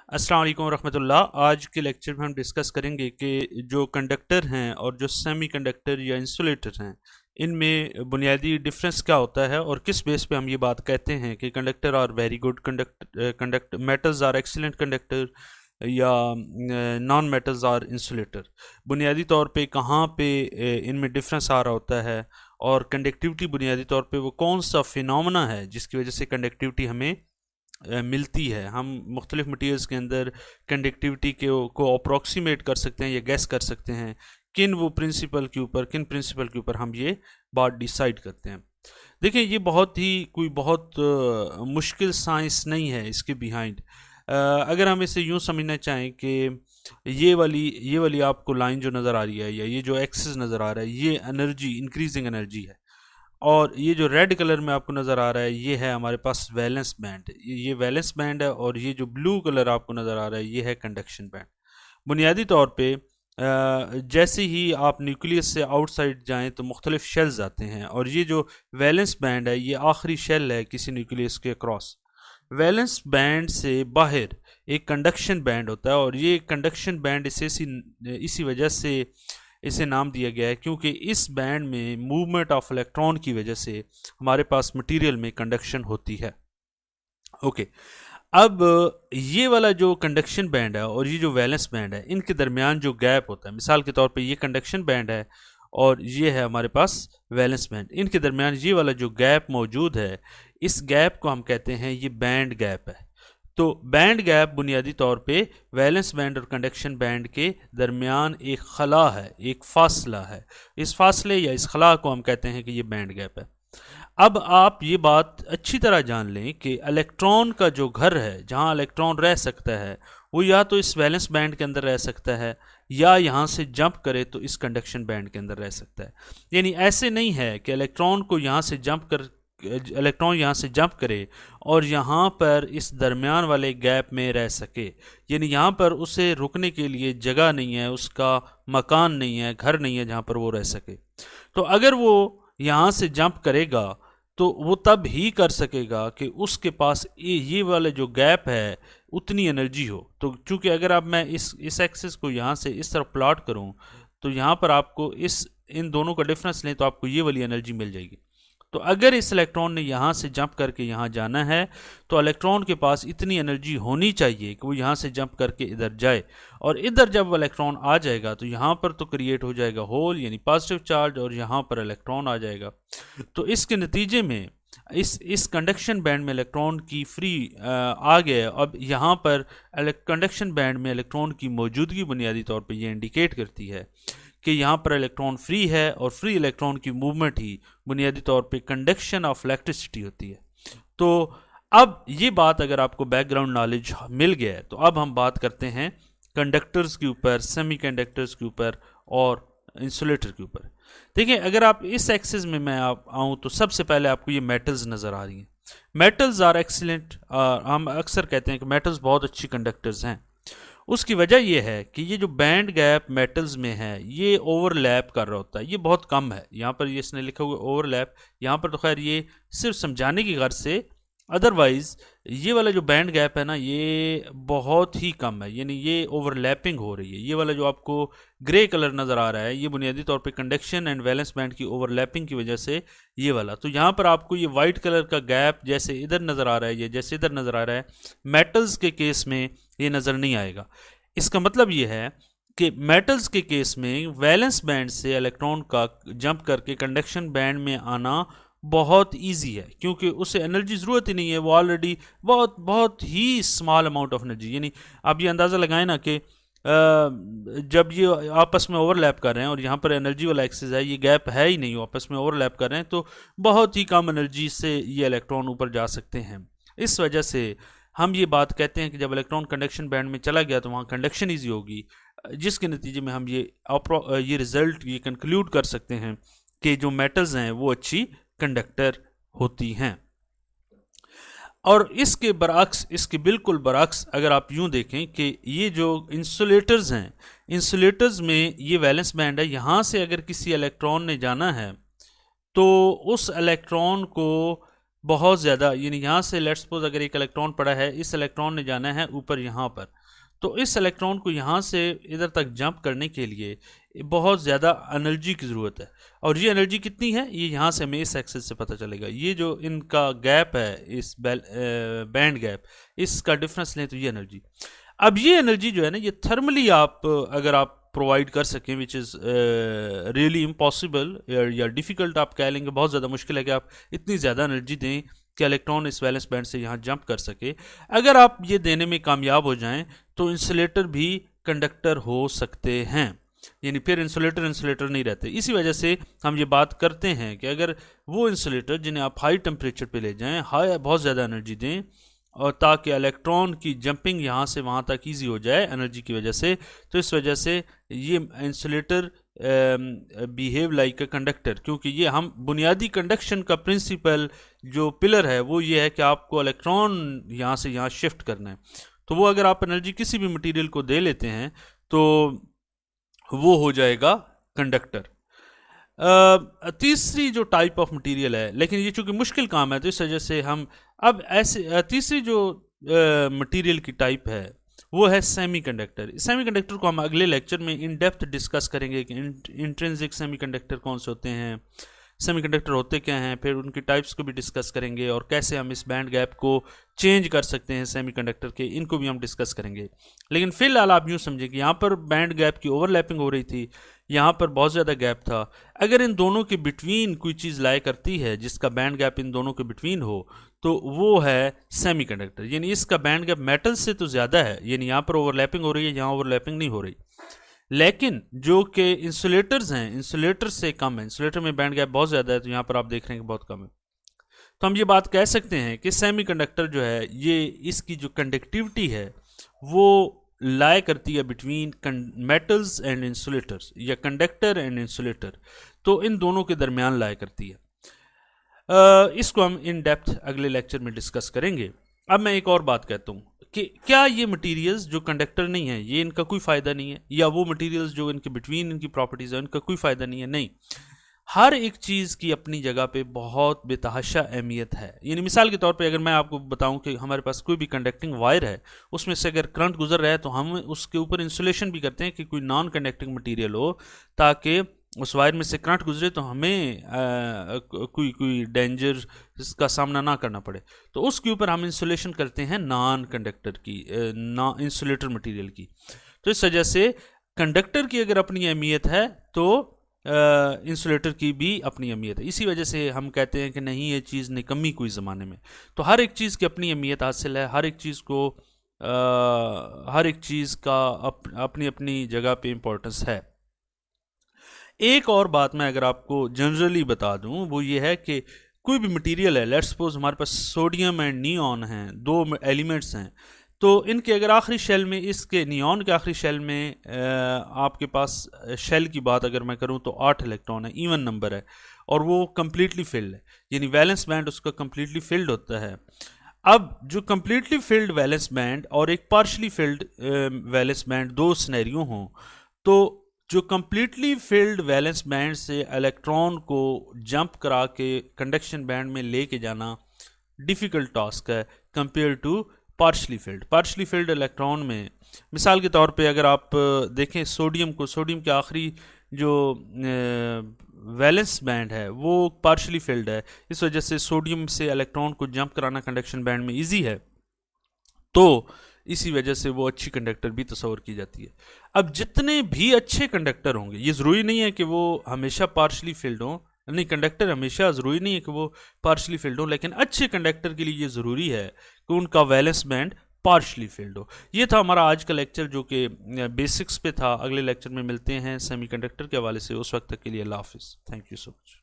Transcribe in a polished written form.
अस्सलाम वालेकुम रहमतुल्लाह। आज के लेक्चर में हम डिस्कस करेंगे कि जो कंडक्टर हैं और जो सेमी कंडक्टर या इंसुलेटर हैं, इनमें बुनियादी डिफरेंस क्या होता है और किस बेस पे हम ये बात कहते हैं कि conductor are very good conduct metals are excellent conductor या नॉन मेटल्स आर इंसुलेटर। बुनियादी तौर पे कहाँ पे इनमें डिफरेंस आ रहा होता है और कंडक्टिविटी बुनियादी तौर पे वो कौन सा फिनोमेना है जिसकी वजह से कंडक्टिविटी हमें मिलती है। हम मुख्तलिफ मटीरियल्स के अंदर कंडक्टिविटी को अप्रॉक्सीमेट कर सकते हैं या गैस कर सकते हैं किन प्रिंसिपल के ऊपर हम ये बात डिसाइड करते हैं। देखिए, ये बहुत मुश्किल साइंस नहीं है इसके बिहाइंड। अगर हम इसे यूं समझना चाहें कि ये वाली आपको लाइन जो नज़र आ रही है या ये जो एक्सिस नज़र आ रहा है, ये एनर्जी, इंक्रीजिंग एनर्जी है। और ये जो रेड कलर में आपको नज़र आ रहा है, ये है हमारे पास वैलेंस बैंड। ये वैलेंस बैंड है और ये जो ब्लू कलर आपको नज़र आ रहा है, ये है कंडक्शन बैंड। बुनियादी तौर पे जैसे ही आप न्यूक्लियस से आउटसाइड जाएं तो मुख्तलिफ शेल्स आते हैं और ये जो वैलेंस बैंड है, ये आखिरी शेल है किसी न्यूक्लियस के क्रॉस। वैलेंस बैंड से बाहर एक कंडक्शन बैंड होता है और ये कंडक्शन बैंड इसी वजह से इसे नाम दिया गया है क्योंकि इस बैंड में मूवमेंट ऑफ इलेक्ट्रॉन की वजह से हमारे पास मटेरियल में कंडक्शन होती है। ओके, अब ये वाला जो कंडक्शन बैंड है और ये जो वैलेंस बैंड है, इनके दरमियान जो गैप होता है, मिसाल के तौर पे ये कंडक्शन बैंड है और ये है हमारे पास वैलेंस बैंड, इनके दरमियान ये वाला जो गैप मौजूद है, इस गैप को हम कहते हैं ये बैंड गैप है। तो बैंड गैप बुनियादी तौर पे वैलेंस बैंड और कंडक्शन बैंड के दरमियान एक खला है, एक फासला है। इस फासले या इस खला को हम कहते हैं कि ये बैंड गैप है। अब आप ये बात अच्छी तरह जान लें कि इलेक्ट्रॉन का जो घर है, जहाँ इलेक्ट्रॉन रह सकता है, वो या तो इस वैलेंस बैंड के अंदर रह सकता है या यहाँ से जंप करे तो इस कंडक्शन बैंड के अंदर रह सकता है। यानी ऐसे नहीं है कि इलेक्ट्रॉन यहाँ से जंप करे और यहाँ पर इस दरमियान वाले गैप में रह सके। यानी यहाँ पर उसे रुकने के लिए जगह नहीं है, उसका मकान नहीं है, घर नहीं है जहाँ पर वो रह सके। तो अगर वो यहाँ से जंप करेगा तो वो तब ही कर सकेगा कि उसके पास ये वाला जो गैप है उतनी एनर्जी हो। तो चूंकि अगर अब मैं इस एक्सिस को यहाँ से इस तरफ प्लॉट करूँ तो यहाँ पर आपको इन दोनों का डिफरेंस लें तो आपको ये वाली एनर्जी मिल जाएगी। तो अगर इस इलेक्ट्रॉन ने यहाँ से जंप करके यहाँ जाना है तो इलेक्ट्रॉन के पास इतनी एनर्जी होनी चाहिए कि वो यहाँ से जंप करके इधर जाए, और इधर जब वो इलेक्ट्रॉन आ जाएगा तो यहाँ पर तो क्रिएट हो जाएगा होल यानी पॉजिटिव चार्ज और यहाँ पर इलेक्ट्रॉन आ जाएगा। तो इसके नतीजे में इस कंडक्शन बैंड में इलेक्ट्रॉन की फ्री आ गया। अब यहाँ पर कंडक्शन बैंड में इलेक्ट्रॉन की मौजूदगी बुनियादी तौर पर यह इंडिकेट करती है कि यहाँ पर इलेक्ट्रॉन फ्री है और फ्री इलेक्ट्रॉन की मूवमेंट ही बुनियादी तौर पे कंडक्शन ऑफ इलेक्ट्रिसिटी होती है। तो अब ये बात अगर आपको बैकग्राउंड नॉलेज मिल गया है तो अब हम बात करते हैं कंडक्टर्स के ऊपर, सेमी कंडक्टर्स के ऊपर और इंसुलेटर के ऊपर। देखिए, अगर आप इस एक्सिस में मैं आऊँ तो सबसे पहले आपको ये मेटल्स नज़र आ रही हैं। Metals are excellent. हम अक्सर कहते हैं कि मेटल्स बहुत अच्छी कंडक्टर्स हैं। उसकी वजह यह है कि ये जो बैंड गैप मेटल्स में है ये ओवरलैप कर रहा होता है, ये बहुत कम है। यहाँ पर ये इसने लिखा हुआ ओवरलैप, यहाँ पर तो खैर ये सिर्फ समझाने की गर्ज से, अदरवाइज ये वाला जो बैंड गैप है ना ये बहुत ही कम है, यानी ये ओवरलैपिंग हो रही है। ये वाला जो आपको ग्रे कलर नज़र आ रहा है ये बुनियादी तौर पे कंडक्शन एंड वैलेंस बैंड की ओवरलैपिंग की वजह से ये वाला। तो यहाँ पर आपको ये वाइट कलर का गैप जैसे इधर नज़र आ रहा है या जैसे इधर नज़र आ रहा है, मेटल्स के केस में ये नज़र नहीं आएगा। इसका मतलब ये है कि मेटल्स के केस में वैलेंस बैंड से इलेक्ट्रॉन का जंप करके कंडक्शन बैंड में आना बहुत इजी है क्योंकि उसे एनर्जी ज़रूरत ही नहीं है, वो ऑलरेडी बहुत बहुत ही स्मॉल अमाउंट ऑफ एनर्जी। यानी आप ये अंदाज़ा लगाएं ना कि जब ये आपस में ओवरलैप कर रहे हैं और यहाँ पर एनर्जी वाला एक्सिस है, ये गैप है ही नहीं, आपस में ओवरलैप कर रहे हैं, तो बहुत ही कम एनर्जी से ये इलेक्ट्रॉन ऊपर जा सकते हैं। इस वजह से हम ये बात कहते हैं कि जब इलेक्ट्रॉन कंडक्शन बैंड में चला गया तो वहाँ कंडक्शन ईजी होगी, जिसके नतीजे में हम ये रिजल्ट ये कंक्लूड कर सकते हैं कि जो मेटल्स हैं वो अच्छी कंडक्टर होती हैं। और इसके बरअक्स, इसके बिल्कुल बरअक्स अगर आप यूं देखें कि ये जो इंसुलेटर्स हैं, इंसुलेटर्स में ये वैलेंस बैंड है, यहाँ से अगर किसी इलेक्ट्रॉन ने जाना है तो उस इलेक्ट्रॉन को बहुत ज़्यादा, यानी यहाँ से लेट्स सपोज अगर एक इलेक्ट्रॉन पड़ा है, इस इलेक्ट्रॉन ने जाना है ऊपर यहाँ पर, तो इस इलेक्ट्रॉन को यहाँ से इधर तक जंप करने के लिए बहुत ज़्यादा एनर्जी की ज़रूरत है। और ये एनर्जी कितनी है, ये यहाँ से हमें इस एक्सिस से पता चलेगा। ये जो इनका गैप है, इस बैंड गैप, इसका डिफरेंस लें तो ये एनर्जी। अब ये एनर्जी जो है ना, ये थर्मली आप अगर आप प्रोवाइड कर सकें, विच इज़ रियली इम्पॉसिबल या डिफ़िकल्ट आप कह लेंगे, बहुत ज़्यादा मुश्किल है कि आप इतनी ज़्यादा एनर्जी दें कि इलेक्ट्रॉन इस वैलेंस बैंड से यहाँ जंप कर सके। अगर आप ये देने में कामयाब हो जाएं तो इंसुलेटर भी कंडक्टर हो सकते हैं, यानी फिर इंसुलेटर नहीं रहते। इसी वजह से हम ये बात करते हैं कि अगर वो इंसुलेटर जिन्हें आप हाई टेम्परेचर पे ले जाएं, बहुत ज़्यादा एनर्जी दें, और ताकि इलेक्ट्रॉन की जंपिंग यहाँ से वहाँ तक ईजी हो जाए एनर्जी की वजह से, तो इस वजह से ये insulator behave like a conductor, क्योंकि ये हम बुनियादी कंडक्शन का प्रिंसिपल जो पिलर है वो ये है कि आपको इलेक्ट्रॉन यहाँ से यहाँ शिफ्ट करना है। तो वो अगर आप एनर्जी किसी भी मटेरियल को दे लेते हैं तो वो हो जाएगा कंडक्टर। तीसरी जो टाइप ऑफ मटेरियल है, लेकिन ये चूंकि मुश्किल काम है तो इस वजह से हम अब ऐसे तीसरी जो मटेरियल की टाइप है वो है सेमीकंडक्टर। सेमीकंडक्टर को हम अगले लेक्चर में इन डेप्थ डिस्कस करेंगे कि इंट्रिंसिक सेमीकंडक्टर कौन से होते हैं, सेमीकंडक्टर होते क्या हैं, फिर उनकी टाइप्स को भी डिस्कस करेंगे और कैसे हम इस बैंड गैप को चेंज कर सकते हैं सेमीकंडक्टर के, इनको भी हम डिस्कस करेंगे। लेकिन फिलहाल आप यूँ समझिए कि यहाँ पर बैंड गैप की ओवरलैपिंग हो रही थी, यहाँ पर बहुत ज़्यादा गैप था। अगर इन दोनों के बिटवीन कोई चीज़ लाई करती है जिसका बैंड गैप इन दोनों के बिटवीन हो तो वो है सेमीकंडक्टर, यानी इसका बैंड गैप मेटल से तो ज़्यादा है, यानी यहाँ पर ओवरलैपिंग हो रही है, यहाँ ओवरलैपिंग नहीं हो रही। लेकिन जो कि इंसुलेटर्स हैं, इंसुलेटर से कम है, इंसुलेटर में बैंड गैप बहुत ज़्यादा है, तो यहाँ पर आप देख रहे हैं कि बहुत कम है। तो हम ये बात कह सकते हैं कि सेमीकंडक्टर जो है ये इसकी जो कंडक्टिविटी है वो लाई करती है बिटवीन मेटल्स एंड इंसुलेटर्स, या कंडक्टर एंड इंसुलेटर, तो इन दोनों के दरमियान लाई करती है। इसको हम इन डेप्थ अगले लेक्चर में डिस्कस करेंगे। अब मैं एक और बात कहता हूँ कि क्या ये मटेरियल्स जो कंडक्टर नहीं है ये इनका कोई फ़ायदा नहीं है, या वो मटेरियल्स जो इनके बिटवीन इनकी प्रॉपर्टीज़ है इनका कोई फ़ायदा नहीं है? नहीं, हर एक चीज़ की अपनी जगह पे बहुत बेतहाशा अहमियत है। यानी मिसाल के तौर पे अगर मैं आपको बताऊं कि हमारे पास कोई भी कंडक्टिंग वायर है, उसमें से अगर करंट गुजर रहा है तो हम उसके ऊपर इंसुलेशन भी करते हैं कि कोई नॉन कंडक्टिंग मटेरियल हो, ताकि उस वायर में से करंट गुजरे तो हमें कोई डेंजर इसका सामना ना करना पड़े, तो उसके ऊपर हम इंसुलेशन करते हैं नॉन कंडक्टर की, इंसुलेटर मटेरियल की। तो इस वजह से कंडक्टर की अगर अपनी अहमियत है तो इंसुलेटर की भी अपनी अहमियत है। इसी वजह से हम कहते हैं कि नहीं ये चीज़ निकम्मी कोई ज़माने में। तो हर एक चीज़ की अपनी अहमियत हासिल है, हर एक चीज़ को हर एक चीज़ का अपनी अपनी जगह पे इम्पोर्टेंस है। एक और बात मैं अगर आपको जनरली बता दूं वो ये है कि कोई भी मटेरियल है, लेट्स सपोज हमारे पास सोडियम एंड नियॉन हैं, दो एलिमेंट्स हैं, तो इनके अगर आखिरी शेल में, इसके नियॉन के आखिरी शेल में आपके पास शेल की बात अगर मैं करूं तो 8 इलेक्ट्रॉन है, इवन नंबर है, और वो कम्प्लीटली फिल्ड है, यानी वैलेंस बैंड उसका कम्प्लीटली फिल्ड होता है। अब जो कम्प्लीटली फिल्ड वैलेंस बैंड और एक पार्शली फिल्ड वैलेंस बैंड दो सिनेरियो हों, तो जो कम्प्लीटली फिल्ड वैलेंस बैंड से इलेक्ट्रॉन को जंप करा के कंडक्शन बैंड में लेके जाना डिफ़िकल्ट टास्क है compare to partially filled electron में। मिसाल के तौर पे अगर आप देखें सोडियम के आखिरी जो वैलेंस बैंड है वो पार्शली फिल्ड है, इस वजह से सोडियम से इलेक्ट्रॉन को जंप कराना कंडक्शन बैंड में इजी है, तो इसी वजह से वो अच्छी कंडक्टर भी तस्वर की जाती है। अब जितने भी अच्छे कंडक्टर होंगे, ये ज़रूरी नहीं है कि वो हमेशा पार्शली फिल्ड हों, नहीं, कंडक्टर हमेशा ज़रूरी नहीं है कि वो पार्शली फिल्ड हो, लेकिन अच्छे कंडक्टर के लिए ये ज़रूरी है कि उनका वैलेंस बैंड पार्शली फिल्ड हो। ये था हमारा आज का लेक्चर जो कि बेसिक्स पे था। अगले लेक्चर में मिलते हैं सेमीकंडक्टर के हवाले से। उस वक्त तक के लिए अल्लाह हाफिज़। Thank you so much.